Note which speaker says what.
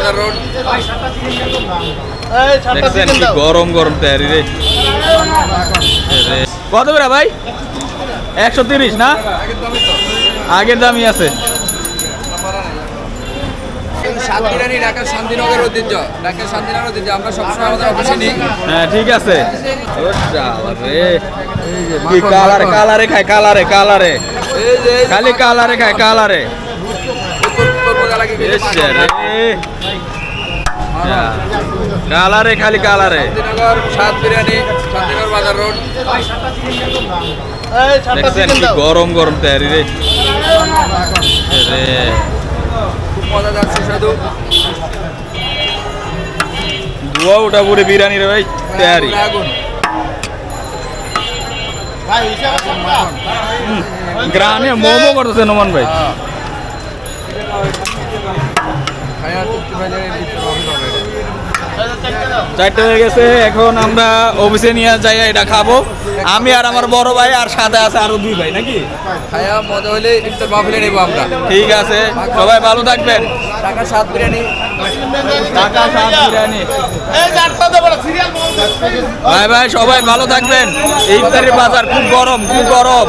Speaker 1: বাজার রোড।
Speaker 2: দেখছেন কি গরম গরম তৈরি রে। কত করে ভাই? 130 না? আগের দামই আছে।
Speaker 1: সাত বিরিয়ানি ঢাকা শান্তিনগর ঐতিহ্য, ঢাকা শান্তিনগর ঐতিহ্য। আমরা সবসময় আমাদের অফিসে নিই।
Speaker 2: হ্যাঁ ঠিক আছে। কি কালারে কালারে খায়, কালারে কালারে খালি কালারে খায়, কালারে। কালারে খালি কালারে।
Speaker 1: শান্তিনগর সাত বিরিয়ানি, শান্তিনগর বাজার রোড।
Speaker 2: দেখছেন কি গরম গরম তৈরি রে।
Speaker 1: খুব মজাদার সুস্বাদু।
Speaker 2: ধোয়া ওটা পুরে বিরিয়ানি রে ভাই তৈরি।
Speaker 1: আগুন
Speaker 2: গ্রামে মোমো করতেছে নোমান ভাই। চারটে হয়ে গেছে, এখন আমরা অফিসে নিয়ে যাই, এটা খাবো। আমি আর আমার বড় ভাই, আর সাথে আছে আরো 2 ভাই নাকি।
Speaker 1: খায়া মজা হলে ইফতার মাহফিলে নেবো আমরা।
Speaker 2: ঠিক আছে, সবাই ভালো থাকবেন।
Speaker 1: ঢাকা সাত বিরিয়ানি,
Speaker 2: ঢাকা সাত বিরিয়ানি। ভাই ভাই সবাই ভালো থাকবেন। এই ইফতারের বাজার খুব গরম, খুব গরম।